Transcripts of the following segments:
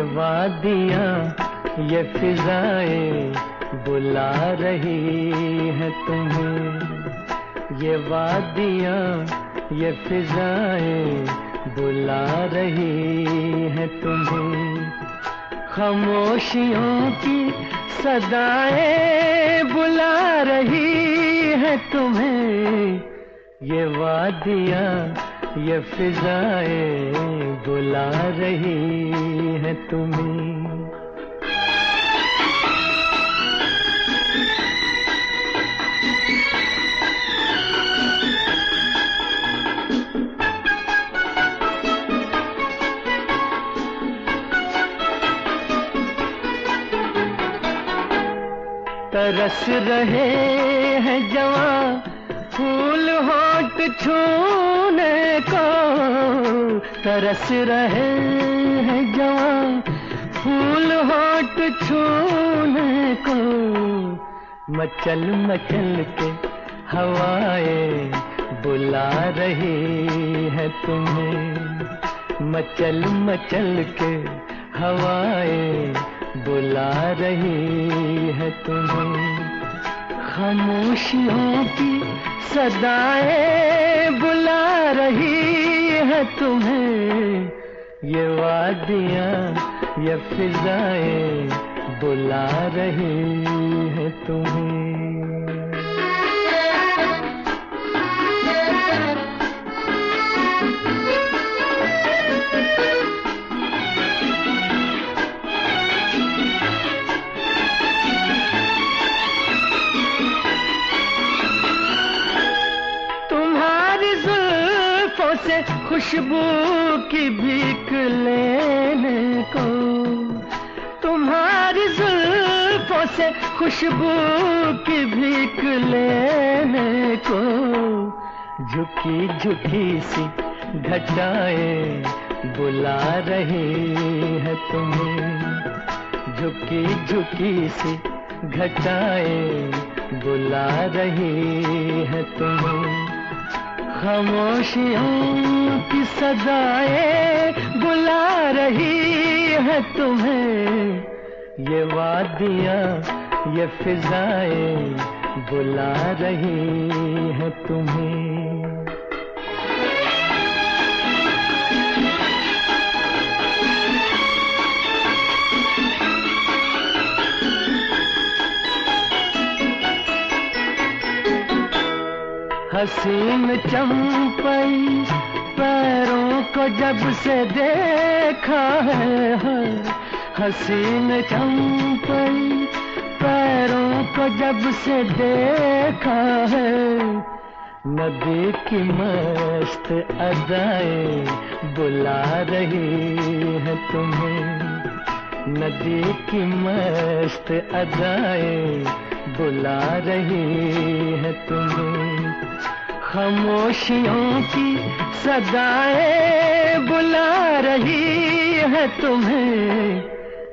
वादियाँ ये फिजाएं बुला रही हैं तुम्हें। ये वादियाँ ये फिजाएं बुला रही हैं तुम्हें। खामोशियों की सदाएं बुला रही हैं तुम्हें। ये वादियाँ ये फिजाएं बुला रही हैं तुम्हें। तरस रहे हैं जवां फूल होठ छूने को। तरस रहे हैं जवां फूल होठ छूने को। मचल मचल के हवाएं बुला रही हैं तुम्हें। मचल मचल के हवाएं बुला रही है तुम्हें। खामोशियों की सदाएं बुला रही है तुम्हें। ये वादियाँ ये फिजाएं बुला रही है तुम्हें। से खुशबू की भीख लेने को। तुम्हारी जुल्फों से खुशबू की भीख लेने को। झुकी झुकी सी घटाएं बुला रही है तुम्हें। झुकी झुकी सी घटाएं बुला रही है तुम्हें। खामोशियों की सदाएं बुला रही है तुम्हें। ये वादियाँ ये फिजाएं बुला रही है तुम्हें। हसीन चंपई पैरों को जब से देखा है। हसीन चंपई पैरों को जब से देखा है। नदी की मस्त अदाएं बुला रही है तुम्हें। नदी की मस्त अदाएं बुला रही है तुम्हें। खामोशियों की सदाएं बुला रही है तुम्हें।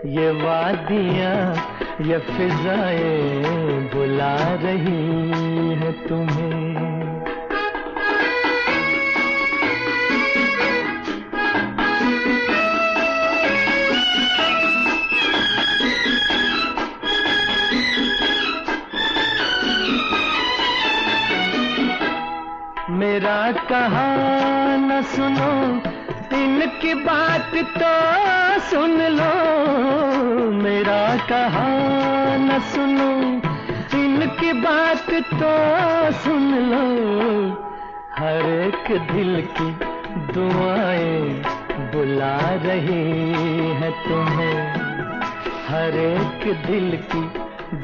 ये वादियाँ ये फिजाएं बुला रही है तुम्हें। मेरा कहा न सुनो इनकी बात तो सुन लो। मेरा कहा न सुनो इनकी बात तो सुन लो। हर एक दिल की दुआएं बुला रही है तुम्हें। हर एक दिल की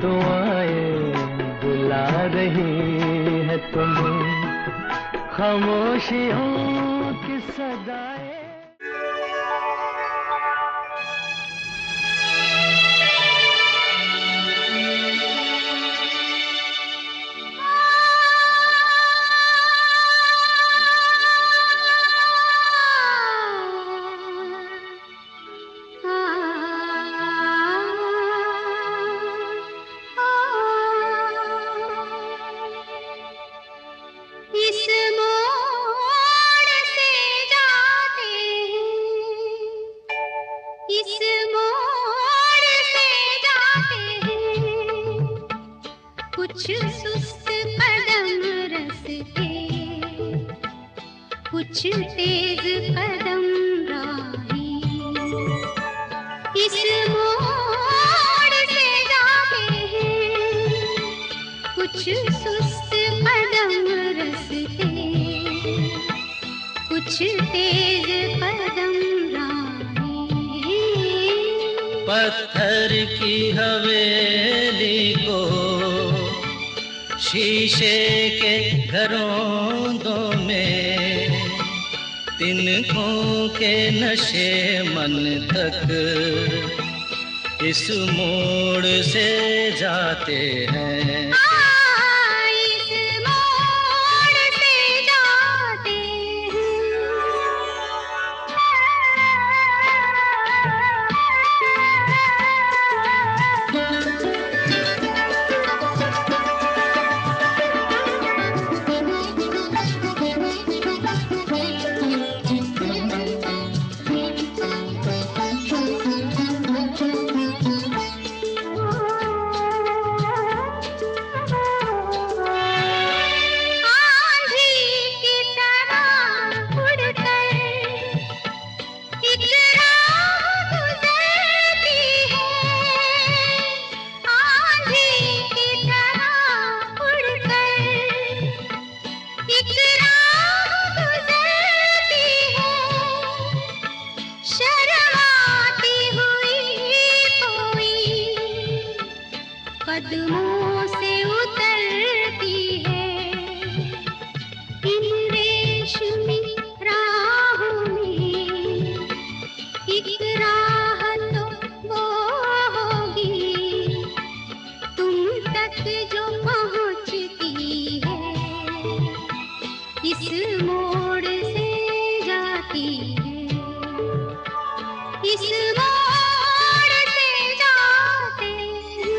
दुआएं बुला रही है तुम्हें। खामोशियों की सदाएं। इस मोड़ से जा सुस्त कदम रस्ते, कुछ तेज कदम राही, इस मोड़ से जाते हैं कुछ सुस्त कदम रस्ते, कुछ तेज कदम राही। पत्थर की हवेली को शीशे के घरों में, तिनकों के नशे मन तक इस मोड़ से जाते हैं। इस मोड़ से जाते कदमों से उतरती है इन रेशमी राहों में, एक राह तो वो होगी तुम तक जो पहुंचती है, इस मोड़ से जाती है, इस मोड़ से जाते हैं।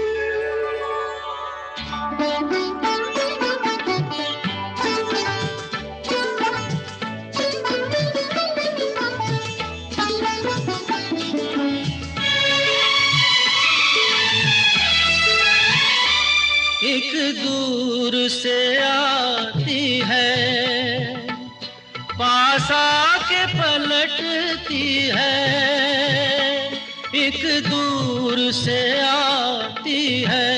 एक दूर से आती है, पास आके पलटती है। एक दूर से आती है,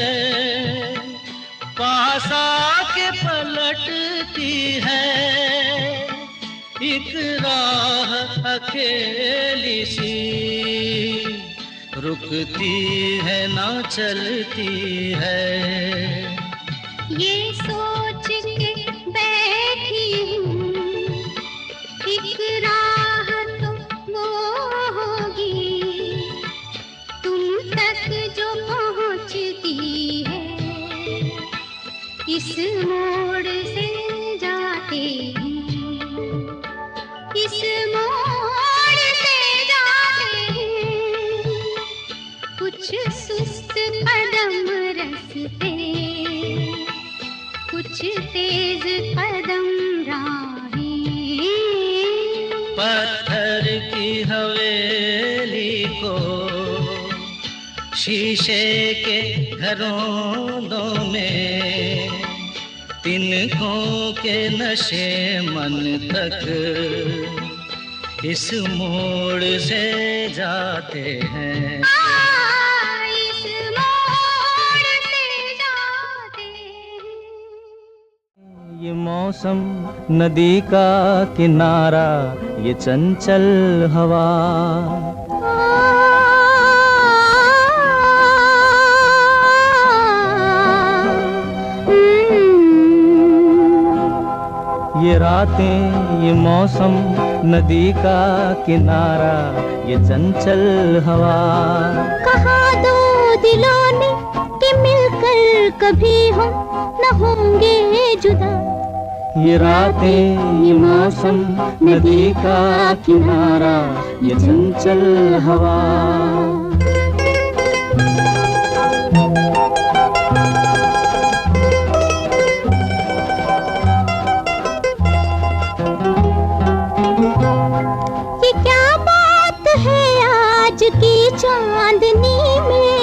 पास आके पलटती है। एक राह अकेली सी रुकती है ना चलती है। ये सोच के बैठी हूँ एक राह तो वो होगी तुम तक जो पहुँचती है, इस मोड़ से जाते हैं, इस मोड़ से जाते हैं। कुछ सुस्त कदम रस्ते, कुछ तेज कदम राही। पत्थर की हवेली को शीशे के घरों में, तिनकों के नशे मन तक इस मोड़ से जाते हैं। इस मोड़ से जाते हैं। ये मौसम नदी का किनारा, ये चंचल हवा, ये रातें ये मौसम नदी का किनारा, ये चंचल हवा। कहा दो दिलों ने कि मिलकर कभी हम न होंगे जुदा। ये रातें ये मौसम नदी का किनारा, ये चंचल हवा। की चांदनी में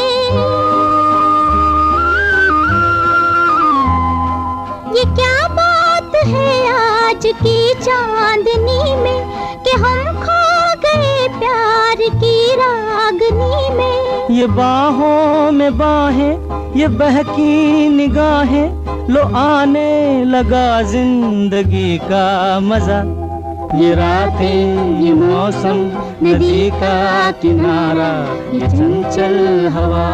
ये बाहों में बाहें, ये बहकी निगाहें, लो आने लगा जिंदगी का मजा। ये रातें, ये मौसम, नदी का किनारा, ये चंचल हवा।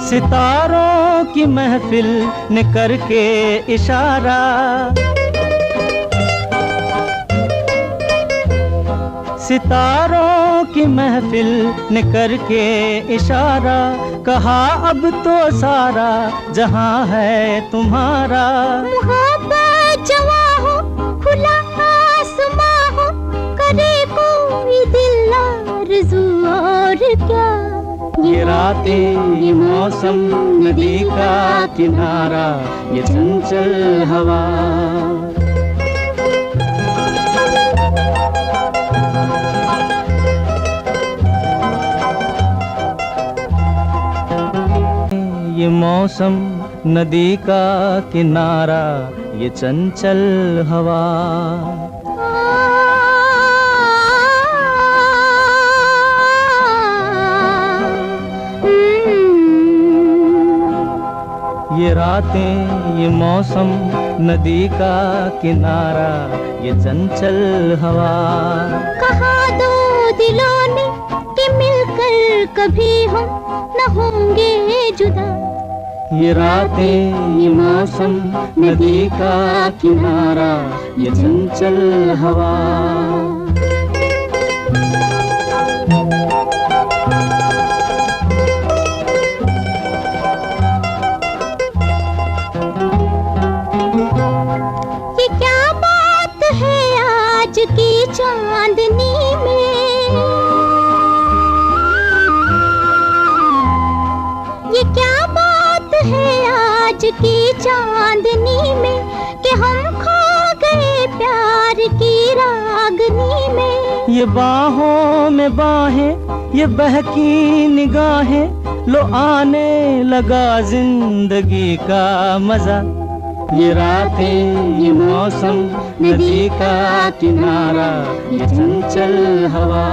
सितारों की महफिल ने करके इशारा, सितारों की महफिल ने करके इशारा, कहा अब तो सारा जहां है तुम्हारा। मोहब्बत जवां हो, खुला आसमां हो, करे कोई दिल आरज़ू और क्या। ये रातें, ये मौसम, नदी का किनारा, ये चंचल हवा। ये मौसम, नदी का किनारा, ये चंचल हवा। ये रातें, ये मौसम, नदी का किनारा, ये चंचल हवा। कहा दो दिलों ने कि मिलकर कभी हम न होंगे जुदा। ये रातें, ये मौसम, नदी का किनारा, ये चंचल हवा। की चांदनी में ये क्या बात है आज की चांदनी में, कि हम खो गए प्यार की रागनी में। ये बाहों में बाहें, ये बहकी निगाहें, लो आने लगा जिंदगी का मजा। ये रातें, ये मौसम, नदी का किनारा, ये चंचल हवा।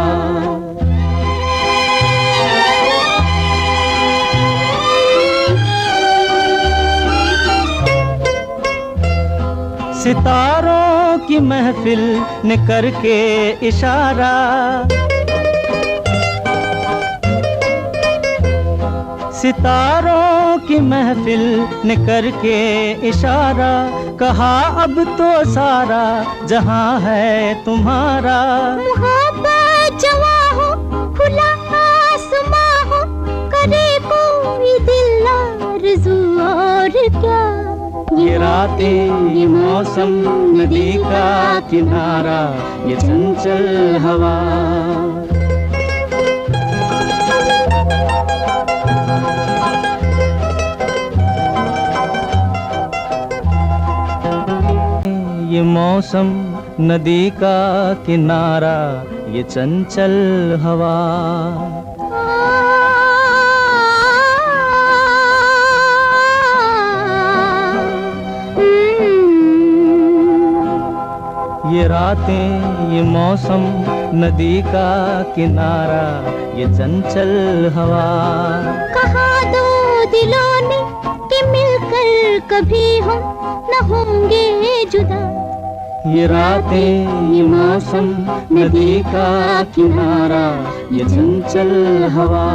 सितारों की महफिल ने करके इशारा, सितारों की महफिल ने करके इशारा, कहा अब तो सारा जहां है तुम्हारा। मोहब्बत जवां हो, खुला आसमां हो, करे कोई दिल आरज़ू और क्या। ये रातें, ये मौसम, नदी का किनारा, ये चंचल हवा। ये मौसम, नदी का किनारा, ये चंचल हवा। ये रातें, ये मौसम, नदी का किनारा, ये चंचल हवा। कहा दो दिलों ने कि मिलकर कभी हम न होंगे जुदा। ये रातें, ये मौसम, नदी का किनारा, ये चंचल हवा।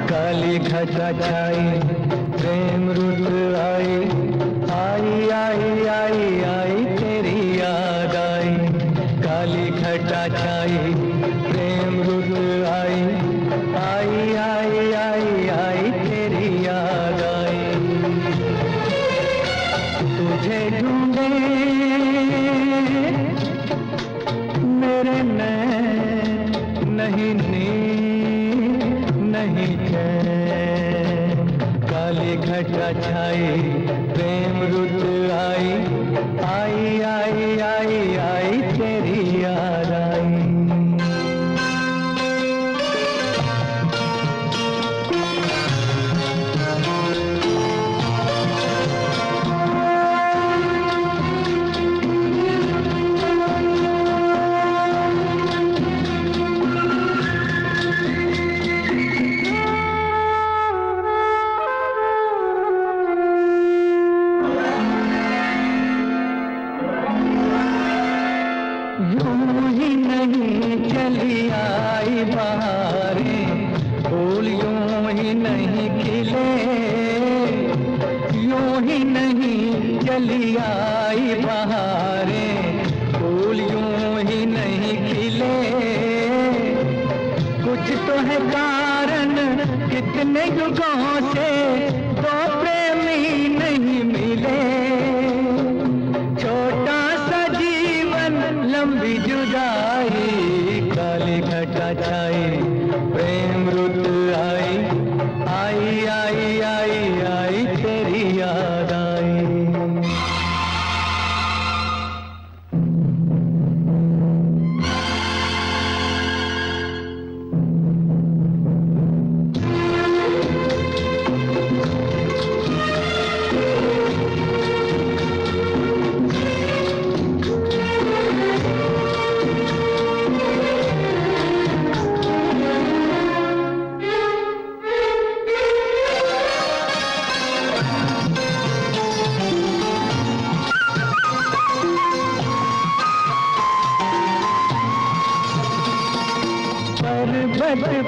काली घटा छाई, प्रेम रुत आई, आई आई आई आई तेरी याद आई। काली घटा छाई, प्रेम रुत आई, आई आई आई आई तेरी याद आई। तुझे ढूंढे मेरे नैन, नहीं नींद नहीं है। काली घटा छाई प्रेम रुत आई, आई आई आई आई तेरी याद आई। चली आई बहारें, फूल यूं ही नहीं खिले, यूं ही नहीं चली आई बहारें, फूल यूं ही नहीं खिले। कुछ तो है कारण, कितने युगों से दो प्रेमी नहीं मिले। छोटा सा जीवन लंबी जुदाई, काली घटा छाई प्रेम रुत आई, आई आई आई आई तेरी याद आई।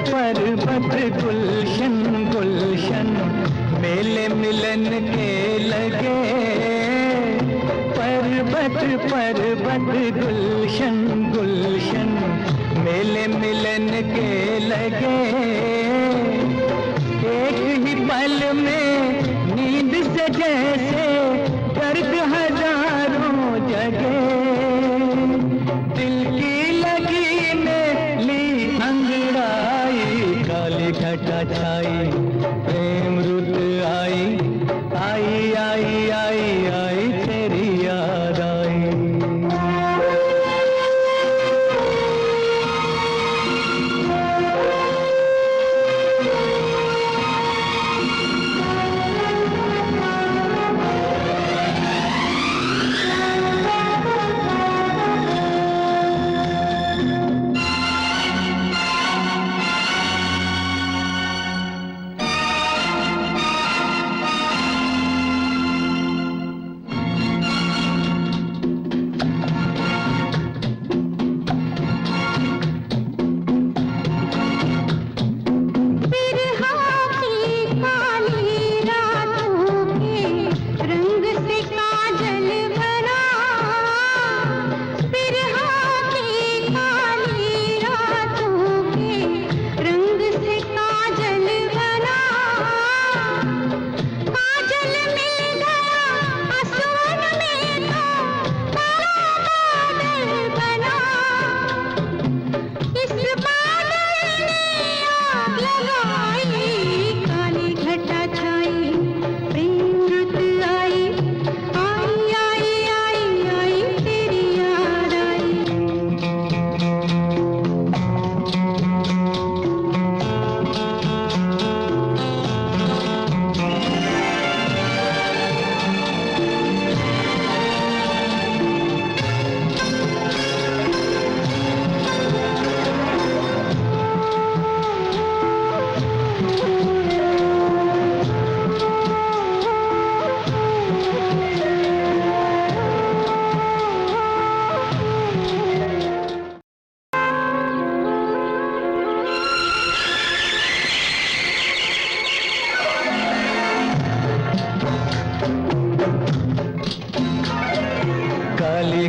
पर्वत गुलशन गुलशन मेले मिलन के लगे। पर्वत गुलशन गुलशन मेले मिलन के लगे। एक ही पल में नींद से जैसे दर्द हजारों जगे। दिल की लगी ने ली अंगड़ाई, काली घटा छाई प्रेम रुत आई, आई आई आई आई तेरी याद आई।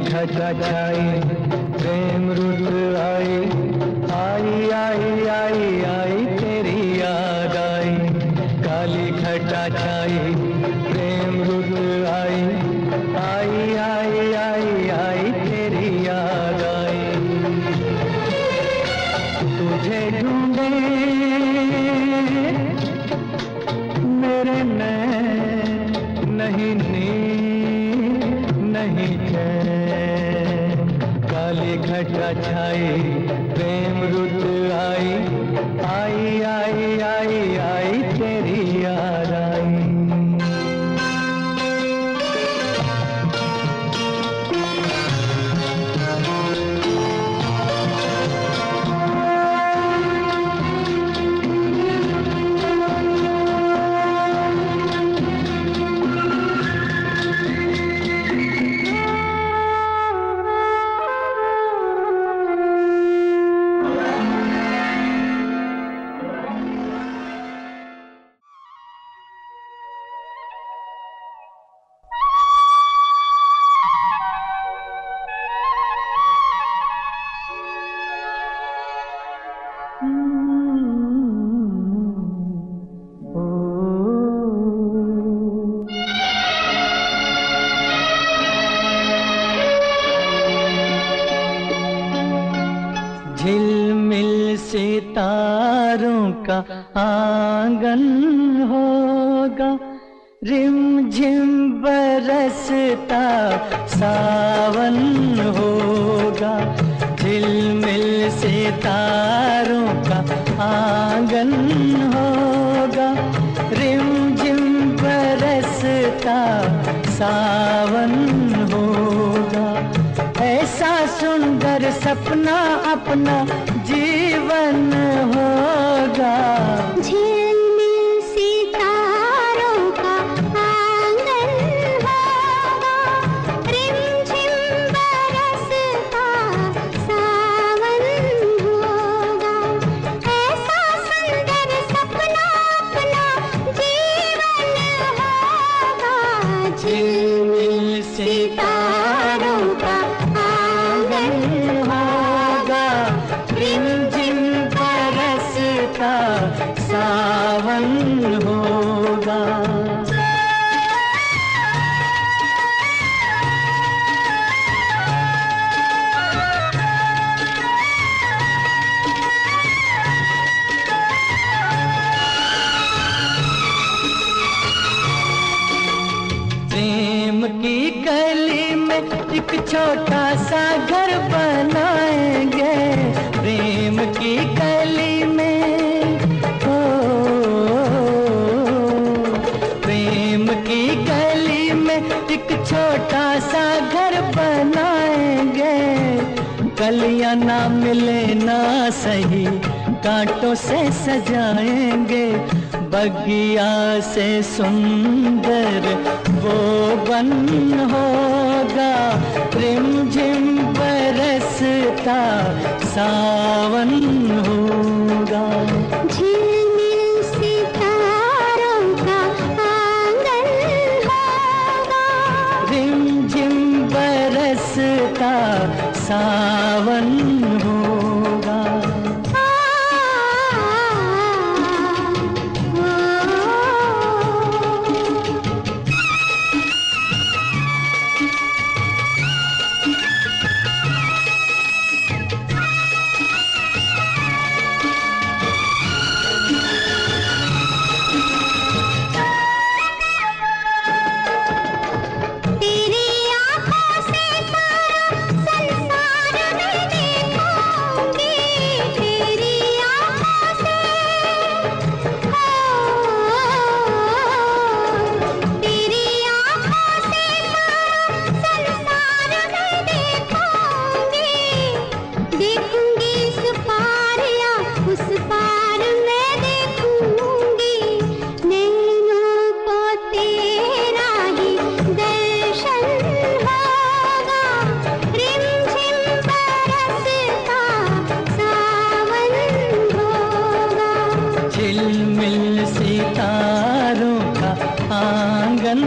घटा छाई प्रेम रुत आई, आई आई आई आई तेरी याद आई। काली घटा छाई प्रेम रुत आई, आई आई आई आई तेरी याद आई। तुझे ढूंढे नैन, नहीं नींद नहीं चैन। काली घटा छाई प्रेम रुत आई, आई आई आई आई तेरी याद आई। झिलमिल सितारों का आंगन होगा, रिमझिम बरसता सावन होगा। झिलमिल सितारों का आंगन होगा, रिमझिम बरसता सावन होगा। ऐसा सुंदर सपना अपना जीवन होगा। झिलमिल सितारों का आंगन होगा, रिमझिम बरसता सावन होगा। ऐसा सुंदर सपना अपना जीवन होगा। झिलमिल सितारों का होगा, रिमझिम बरसता सावन होगा। प्रेम की गली में एक छोटा सा घर बनाएंगे, प्रेम की गली में, ओ प्रेम की गली में एक छोटा सा घर बनाएंगे। कलियां ना मिले ना सही, कांटों से सजाएंगे। बगिया से सुंदर वो बन होगा, रिमझिम बरसता सावन होगा। झिलमिल सितारों का आंगन होगा, रिमझिम बरसता सावन होगा। झिलमिल सितारों का आंगन